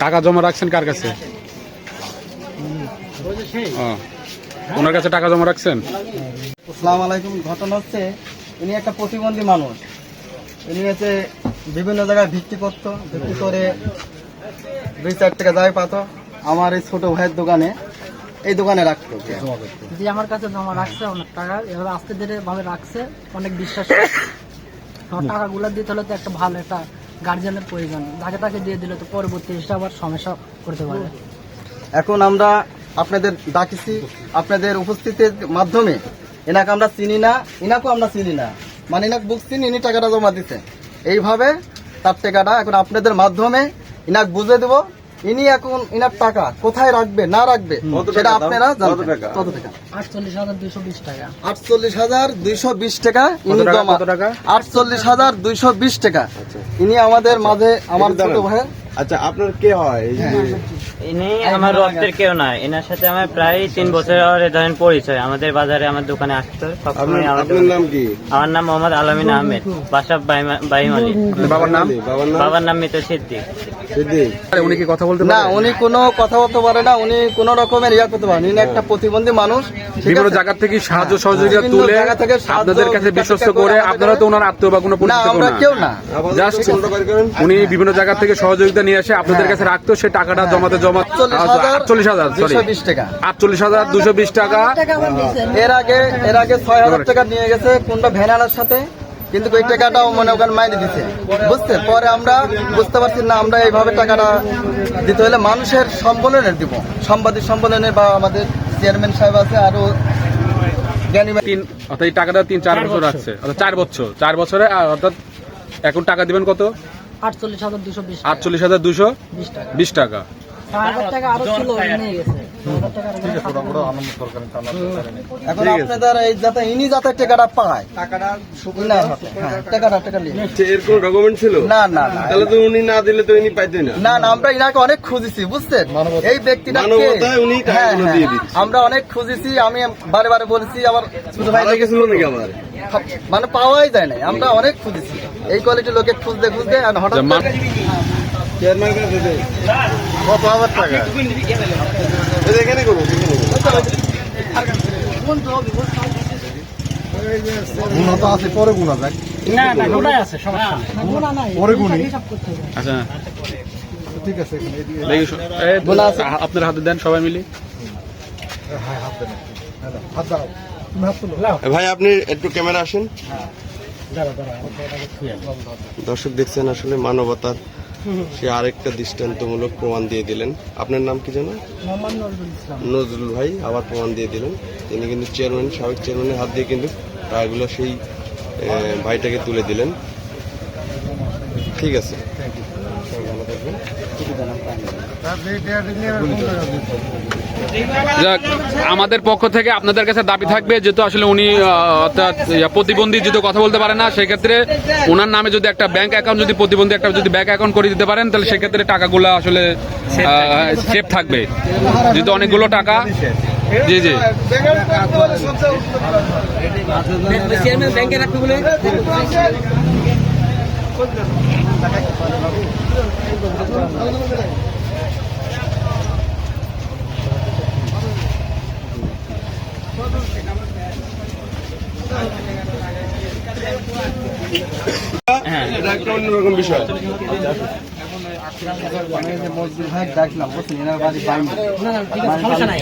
টাকা জমা রাখছেন কার কাছে? ওনার কাছে টাকা জমা রাখছেন? আসসালামু আলাইকুম। ঘটনা হচ্ছে, ইনি একটা প্রতিবন্ধী মানুষ। ইনি হচ্ছে বিভিন্ন জায়গায় ভিত্তি করতো, ভিত্তি করে 2-4 টাকা যায় পাত আমার এই ছোট ভাইয়ের দোকানে, এই দোকানে রাখতো। যে আমার কাছে জমা রাখছে অনেক টাকা, এবার আস্তে ধীরে ভাবে রাখছে, অনেক বিশ্বাস। আমার টাকাগুলো দিতে হলে তো একটা ভালো একটা গার্জিয়ানের প্রয়োজন, যাকে তাকে দিয়ে দিলে তো পরবর্তী এসে আবার সমস্যা করতে পারে। এখন আমরা আপনাদের ডাকিছি, আপনাদের উপস্থিতির মাধ্যমে। এনাকে আমরা চিনি না, ইনাকেও আমরা চিনি না, মানে ইনাকে বুঝছি ইনি টাকাটা জমা দিতে। এইভাবে তার টাকাটা এখন আপনাদের মাধ্যমে ইনাকে বুঝে দেব। ইনি এখন ইনার টাকা কোথায় রাখবে না রাখবে সেটা আপনারা জানবেন। কত টাকা? 48,220 টাকা। 48,220 টাকা ইনি জমা। 48,220 টাকা ইনি আমাদের মাঝে, আমার ছোট ভাই। আচ্ছা, আপনার কে হয়? ইনি আমার রক্তের কেউ নয়, এনার সাথে আমার প্রায় 3 বছরের ধরেন পরিচয়। আমাদের বাজারে আমার দোকানে আসতো সবসময়। আপনার নাম কি? আমার নাম মোহাম্মদ আলামিন আহমেদ, বাসা বাইমালি। বাবার নাম? বাবার নাম মৃত সিদ্দিক। উনি কি কথা বলতে না, পারে? উনি কোনো কথা বলতে পারে না, উনি কোন রকমের ইয়া করতে পারেন। ইনি একটা প্রতিবন্ধী মানুষ। বিভিন্ন জায়গা থেকে সাহায্য সহযোগিতা বিভিন্ন তুলে জায়গা থেকে সাহায্য আপনাদের কাছে বিশ্বস্ত সহযোগিতা করে, করে আপনারা তো ওনার আত্মীয় বা কোনো না, পরিচিত আমরা কেউ না। জাস্ট উনি বিভিন্ন জায়গা থেকে সহযোগিতা নিয়ে এসে আপনাদের কাছে রাখতো, সে টাকাটা জমাতে 48,220 টাকা। 48,220 টাকা। এর আগে 6,000 টাকা নিয়ে গেছে কোনটা ভ্যানালার সাথে, কিন্তু ওই টাকাটাও মনে ওখানে মাইনে দিচ্ছে, বুঝতে। পরে আমরা বুঝতে পারছি না, আমরা এইভাবে টাকাটা দিতে হলে মানুষের সম্মেলনের দিব, সাংবাদিক সম্মেলনে, বা আমাদের চেয়ারম্যান সাহেব আছে, আরো জ্ঞানী। অর্থাৎ এই টাকাটা 3-4 বছর রাখছে, অর্থাৎ 4 বছরে, অর্থাৎ এখন টাকা দিবেন কত? 48,220 টাকা। 6,000 টাকা আরো ছিল, নিয়ে গেছে। এখন আপনাদের এই যাতে ইনি যাতে টাকাটা পায়, টাকাটা নিয়ে। এর কোন ডকুমেন্ট ছিল? না না না, তাহলে তো উনি না দিলে তো ইনি পাইতেন না। না না, আমরা ইনাকে অনেক খুঁজেছি, বুঝছেন। এই ব্যক্তিটা মানবতায় উনি টাকাগুলো দিয়ে দিচ্ছে। আমরা অনেক খুঁজেছি, আমি বারে বারে বলেছি। আমার ছোট ভাই ভালো গেছিল নাকি আমার? মানে পাওয়াই যায় নাই, আমরা অনেক খুঁজেছি। এই কোয়ালিটির লোকে খুঁজতে আর হঠাৎ চেয়ারম্যান কাছে দে। কত হাজার টাকা? এখানে করবো, পরে গুণা যাক। না না, গোটাই আছে, সমস্যা নেই। গোনা নাই, পরে গুনি। হিসাব করতে হবে। আচ্ছা, ঠিক আছে। আপনার হাতে দেন সবাই মিলে। ভাই আপনি একটু ক্যামেরা আসেন। দর্শক দেখছেন, আসলে মানবতার সে আরেকটা দৃষ্টান্তমূলক প্রমাণ দিয়ে দিলেন। আপনার নাম কি জানো? মোহাম্মদ নজরুল ইসলাম। নজরুল ভাই আবার প্রমাণ দিয়ে দিলেন। তিনি কিন্তু চেয়ারম্যান, সাবেক চেয়ারম্যানের হাত দিয়ে কিন্তু টাকাগুলো সেই ভাইটাকে তুলে দিলেন। ঠিক আছে, ভালো থাকবেন। যাক, আমাদের পক্ষ থেকে আপনাদের কাছে দাবি থাকবে, যেহেতু আসলে উনি অর্থাৎ প্রতিবন্ধী, যেহেতু কথা বলতে পারে না, সেক্ষেত্রে ওনার নামে যদি একটা ব্যাংক অ্যাকাউন্ট, যদি প্রতিবন্ধী একটা যদি ব্যাংক অ্যাকাউন্ট করে দিতে পারেন, তাহলে সেক্ষেত্রে টাকাগুলো আসলে সেফ থাকবে, যেহেতু অনেকগুলো টাকা। জি জি, ব্যাংকে রাখতে বলে এটা একটা অন্যরকম বিষয়। মজদুর ভাই ডাকলাম, বুঝছেন, এনার বাড়ি বাইরে। না না, ঠিক আছে, সমস্যা নাই।